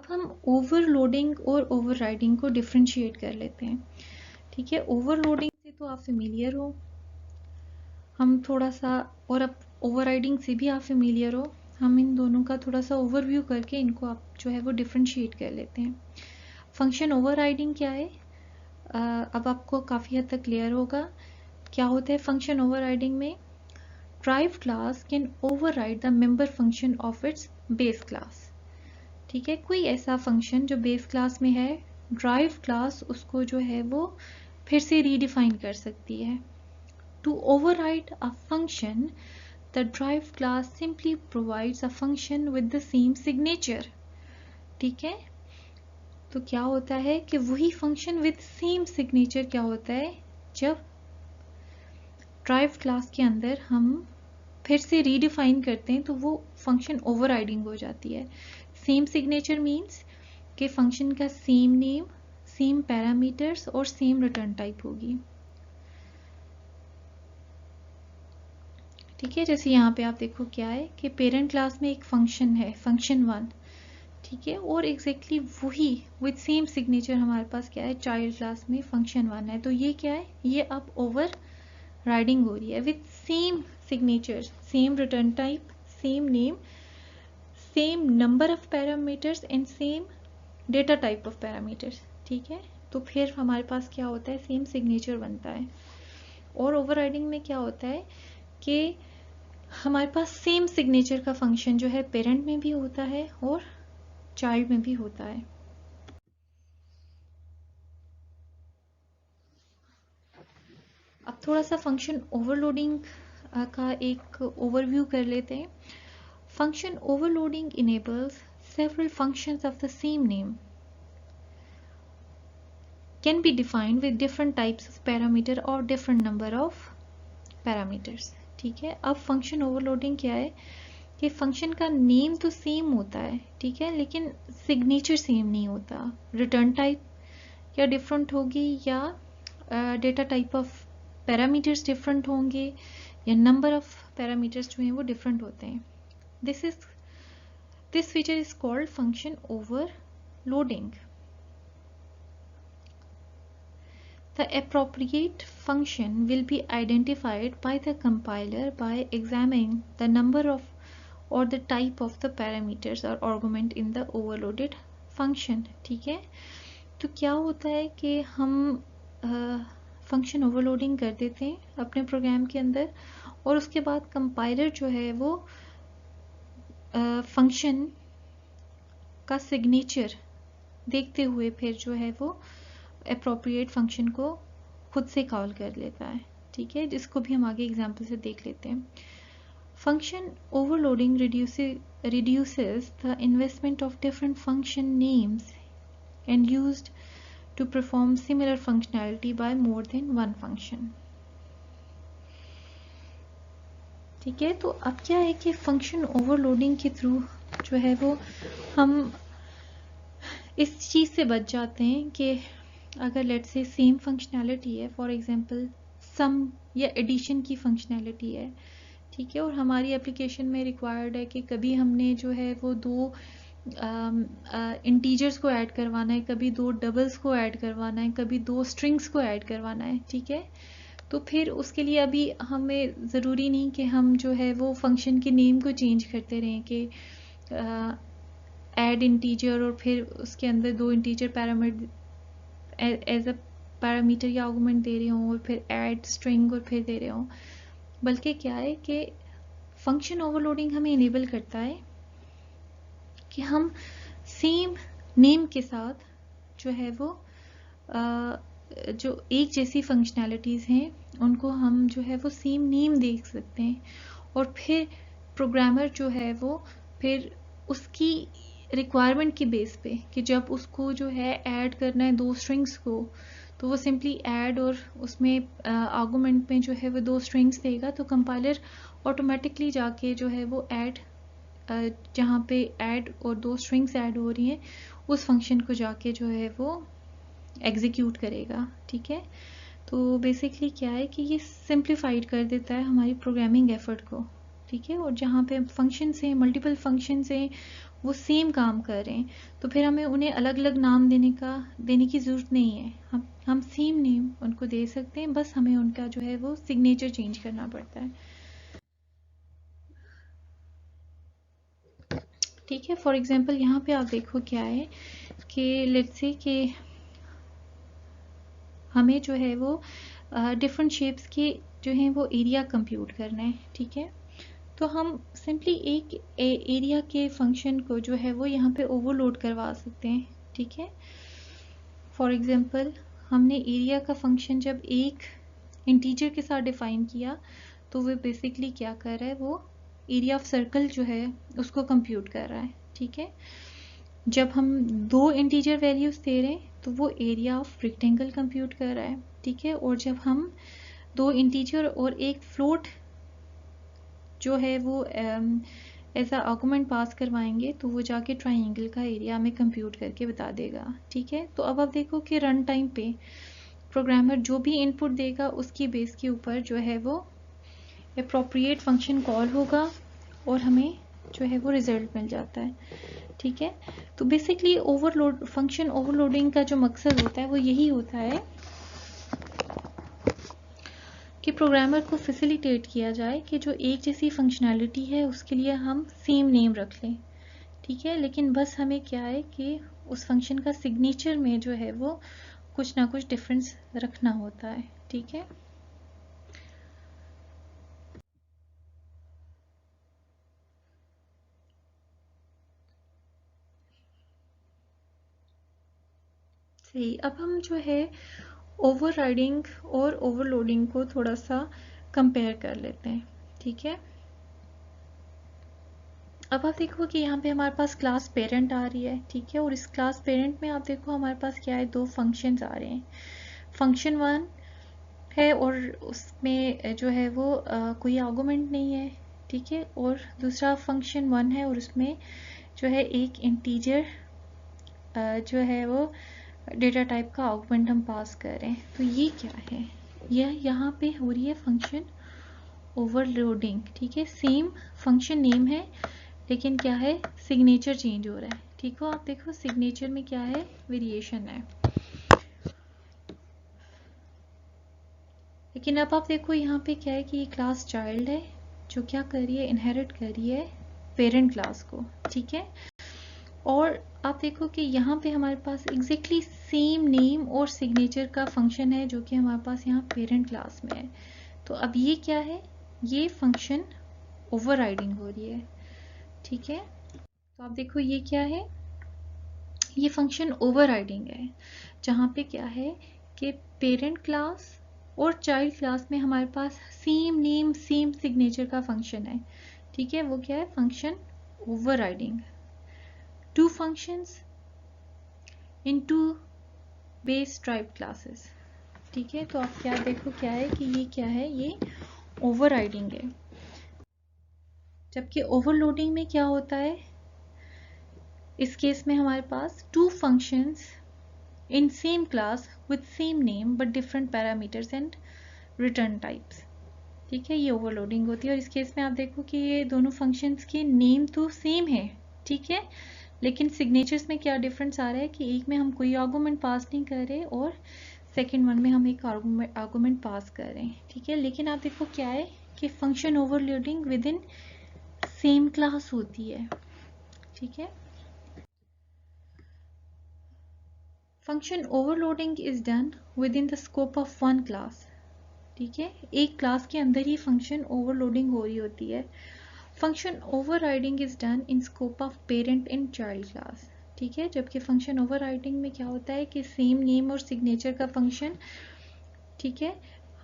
अब हम ओवरलोडिंग और ओवरराइडिंग को डिफरेंशिएट कर लेते हैं। ठीक है, ओवरलोडिंग से तो आप फेमिलियर हो, हम थोड़ा सा, और अब ओवरराइडिंग से भी आप फेमिलियर हो। हम इन दोनों का थोड़ा सा ओवरव्यू करके इनको आप जो है वो डिफरेंशिएट कर लेते हैं। फंक्शन ओवरराइडिंग क्या है, अब आपको काफ़ी हद तक क्लियर होगा क्या होता है फंक्शन ओवरराइडिंग में। Drive class can override the member function of its base class. ठीक है, कोई ऐसा फंक्शन जो बेस क्लास में है, ड्राइव क्लास उसको जो है वो फिर से रीडिफाइन कर सकती है। To override a function, the derived class simply provides a function with the same signature. ठीक है, तो क्या होता है कि वही फंक्शन विद सेम सिग्नेचर क्या होता है, जब ड्राइव क्लास के अंदर हम फिर से रीडिफाइन करते हैं तो वो फंक्शन ओवरराइडिंग हो जाती है। सेम सिग्नेचर मीन्स कि फंक्शन का सेम नेम, सेम पैरामीटर्स और सेम रिटर्न टाइप होगी। ठीक है, जैसे यहाँ पे आप देखो क्या है कि पेरेंट क्लास में एक फंक्शन है, फंक्शन 1। ठीक है, और एग्जैक्टली वही विद सेम सिग्नेचर हमारे पास क्या है, चाइल्ड क्लास में फंक्शन 1 है। तो ये क्या है, ये अब ओवर राइडिंग हो रही है with same signature, same return type, same name, same number of parameters and same data type of parameters. ठीक है, तो फिर हमारे पास क्या होता है, सेम सिग्नेचर बनता है। और ओवरराइडिंग में क्या होता है कि हमारे पास सेम सिग्नेचर का फंक्शन जो है पेरेंट में भी होता है और चाइल्ड में भी होता है। अब थोड़ा सा फंक्शन ओवरलोडिंग का एक ओवरव्यू कर लेते हैं। Function overloading enables several functions of the same name can be defined with different types of parameter or different number of parameters। ठीक है, अब फंक्शन ओवरलोडिंग क्या है कि फंक्शन का नेम तो सेम होता है, ठीक है, लेकिन सिग्नेचर सेम नहीं होता। रिटर्न टाइप या डिफरेंट होगी, या data type of parameters different होंगे, या नंबर ऑफ पैरामीटर्स जो हैं वो डिफरेंट होते हैं। This feature is called function overloading. The appropriate function will be identified by the compiler by examining the number of or the type of the parameters or argument in the overloaded function। ठीक है, तो क्या होता है कि हम function overloading कर देते हैं अपने प्रोग्राम के अंदर, और उसके बाद कंपाइलर जो है वो फंक्शन का सिग्नेचर देखते हुए फिर जो है वो अप्रोप्रिएट फंक्शन को खुद से कॉल कर लेता है। ठीक है, जिसको भी हम आगे एग्जांपल से देख लेते हैं। Function overloading reduces the investment of different function names and used to perform similar functionality by more than one function। ठीक है, तो अब क्या है कि फंक्शन ओवरलोडिंग के थ्रू जो है वो हम इस चीज़ से बच जाते हैं कि अगर लेट्स से सेम फंक्शनैलिटी है, फॉर एग्जांपल सम या एडिशन की फंक्शनैलिटी है, ठीक है, और हमारी एप्लीकेशन में रिक्वायर्ड है कि कभी हमने जो है वो दो इंटीजर्स को ऐड करवाना है, कभी दो डबल्स को ऐड करवाना है, कभी दो स्ट्रिंग्स को ऐड करवाना है। ठीक है, तो फिर उसके लिए अभी हमें ज़रूरी नहीं कि हम जो है वो फंक्शन के नेम को चेंज करते रहें कि ऐड इंटीजर और फिर उसके अंदर दो integer parameter as a parameter या आर्गुमेंट दे रहे हों और फिर ऐड स्ट्रिंग और फिर दे रहे हों। बल्कि क्या है कि फंक्शन ओवरलोडिंग हमें इनेबल करता है कि हम सेम नेम के साथ जो है वो जो एक जैसी फंक्शनैलिटीज़ हैं उनको हम जो है वो सेम नेम देख सकते हैं, और फिर प्रोग्रामर जो है वो फिर उसकी रिक्वायरमेंट के बेस पे कि जब उसको जो है ऐड करना है दो स्ट्रिंग्स को, तो वो सिंपली ऐड और उसमें आर्गुमेंट में जो है वो दो स्ट्रिंग्स देगा, तो कंपाइलर ऑटोमेटिकली जाके जो है वो ऐड जहाँ पे ऐड और दो स्ट्रिंग्स ऐड हो रही हैं उस फंक्शन को जाके जो है वो एग्जीक्यूट करेगा। ठीक है, तो बेसिकली क्या है कि ये सिंप्लीफाइड कर देता है हमारी प्रोग्रामिंग एफर्ट को। ठीक है, और जहाँ पे फंक्शंस हैं, मल्टीपल फंक्शंस हैं, वो सेम काम कर रहे हैं, तो फिर हमें उन्हें अलग अलग नाम देने की ज़रूरत नहीं है। हम सेम नेम उनको दे सकते हैं, बस हमें उनका जो है वो सिग्नेचर चेंज करना पड़ता है। ठीक है, फॉर एग्जांपल यहाँ पे आप देखो क्या है कि लेट्स से कि हमें जो है वो डिफरेंट शेप्स के जो हैं वो एरिया कंप्यूट करना है। ठीक है, तो हम सिंपली एक एरिया के फंक्शन को जो है वो यहाँ पे ओवरलोड करवा सकते हैं। ठीक है, फॉर एग्जांपल हमने एरिया का फंक्शन जब एक इंटीजर के साथ डिफाइन किया, तो वो बेसिकली क्या कर रहा है, वो एरिया ऑफ सर्कल जो है उसको कंप्यूट कर रहा है। ठीक है, जब हम दो इंटीजर वैल्यूज दे रहे हैं तो वो एरिया ऑफ रेक्टेंगल कंप्यूट कर रहा है। ठीक है, और जब हम दो इंटीजर और एक फ्लोट जो है वो एज आर्गुमेंट पास करवाएंगे तो वो जाके ट्राइंगल का एरिया हमें कंप्यूट करके बता देगा। ठीक है, तो अब आप देखो कि रन टाइम पे प्रोग्रामर जो भी इनपुट देगा उसकी बेस के ऊपर जो है वो अप्रोप्रिएट फंक्शन कॉल होगा और हमें जो है वो रिजल्ट मिल जाता है। ठीक है, तो बेसिकली फंक्शन ओवरलोडिंग का जो मकसद होता है वो यही होता है कि प्रोग्रामर को फैसिलिटेट किया जाए कि जो एक जैसी फंक्शनैलिटी है उसके लिए हम सेम नेम रख लें। ठीक है, लेकिन बस हमें क्या है कि उस फंक्शन का सिग्नेचर में जो है वो कुछ ना कुछ डिफरेंस रखना होता है। ठीक है, सही। अब हम जो है ओवरराइडिंग और ओवरलोडिंग को थोड़ा सा कंपेयर कर लेते हैं। ठीक है, अब आप देखो कि यहाँ पे हमारे पास क्लास पेरेंट आ रही है। ठीक है, और इस क्लास पेरेंट में आप देखो हमारे पास क्या है, दो फंक्शंस आ रहे हैं। फंक्शन 1 है और उसमें जो है वो कोई आर्गुमेंट नहीं है। ठीक है, और दूसरा फंक्शन 1 है और उसमें जो है एक इंटीजर जो है वो डेटा टाइप का आर्गुमेंट हम पास कर रहे हैं। तो ये क्या है, यह यहाँ पे हो रही है फंक्शन ओवरलोडिंग। ठीक है, सेम फंक्शन नेम है लेकिन क्या है, सिग्नेचर चेंज हो रहा है। ठीक हो, आप देखो सिग्नेचर में क्या है, वेरिएशन है। लेकिन अब आप देखो यहाँ पे क्या है कि ये क्लास चाइल्ड है जो क्या कर रही है, इनहेरिट कर रही है पेरेंट क्लास को। ठीक है, और आप देखो कि यहाँ पे हमारे पास एग्जैक्टली सेम नेम और सिग्नेचर का फंक्शन है जो कि हमारे पास यहाँ पेरेंट क्लास में है। तो अब ये क्या है, ये फंक्शन ओवरराइडिंग हो रही है। ठीक है, तो आप देखो ये क्या है, ये फंक्शन ओवरराइडिंग है, जहाँ पे क्या है कि पेरेंट क्लास और चाइल्ड क्लास में हमारे पास सेम नेम सेम सिग्नेचर का फंक्शन है। ठीक है, वो क्या है, function overriding. Two functions in two base type classes. ठीक है, तो आप क्या देखो क्या है कि ये क्या है, ये ओवरराइडिंग है। जबकि ओवरलोडिंग में क्या होता है, इस केस में हमारे पास two functions in same class with same name but different parameters and return types। ठीक है, ये ओवरलोडिंग होती है। और इस केस में आप देखो कि ये दोनों फंक्शंस के नेम तो सेम है। ठीक है, लेकिन सिग्नेचर्स में क्या डिफरेंस आ रहा है कि एक में हम कोई आर्गुमेंट पास नहीं कर रहे और सेकेंड वन में हम एक आर्गुमेंट पास कर रहे हैं। ठीक है, लेकिन आप देखो क्या है कि function overloading with in same class होती है। ठीक है, function overloading is done with in the scope of one class. ठीक है, एक क्लास के अंदर ही फंक्शन ओवरलोडिंग हो रही होती है। Function overriding is done in scope of parent in child class. ठीक है, जबकि फंक्शन ओवरराइडिंग में क्या होता है कि सेम नेम और सिग्नेचर का फंक्शन, ठीक है,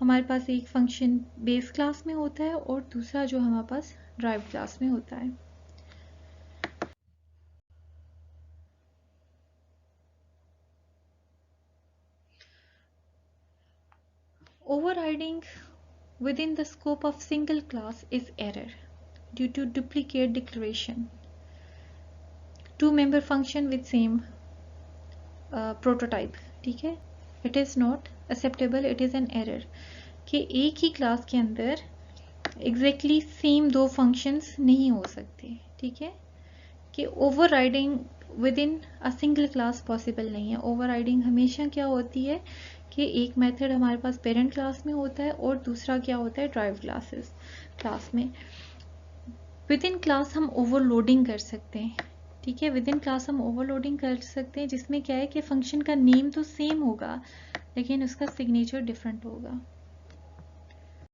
हमारे पास एक फंक्शन बेस क्लास में होता है और दूसरा जो हमारे पास ड्राइव क्लास में होता है। Overriding within the scope of single class is error due to duplicate declaration. Two-member function with same prototype। ठीक है, it is not acceptable, it is an error कि एक ही क्लास के अंदर एग्जैक्टली सेम दो फंक्शंस नहीं हो सकते, ठीक है, कि overriding with in a single class possible नहीं है। ओवरराइडिंग हमेशा क्या होती है कि एक मेथड हमारे पास पेरेंट क्लास में होता है और दूसरा क्या होता है ड्राइव क्लास में। विद इन क्लास हम ओवरलोडिंग कर सकते हैं, ठीक है, विद इन क्लास हम ओवरलोडिंग कर सकते हैं, जिसमें क्या है कि फंक्शन का नेम तो सेम होगा लेकिन उसका सिग्नेचर डिफरेंट होगा।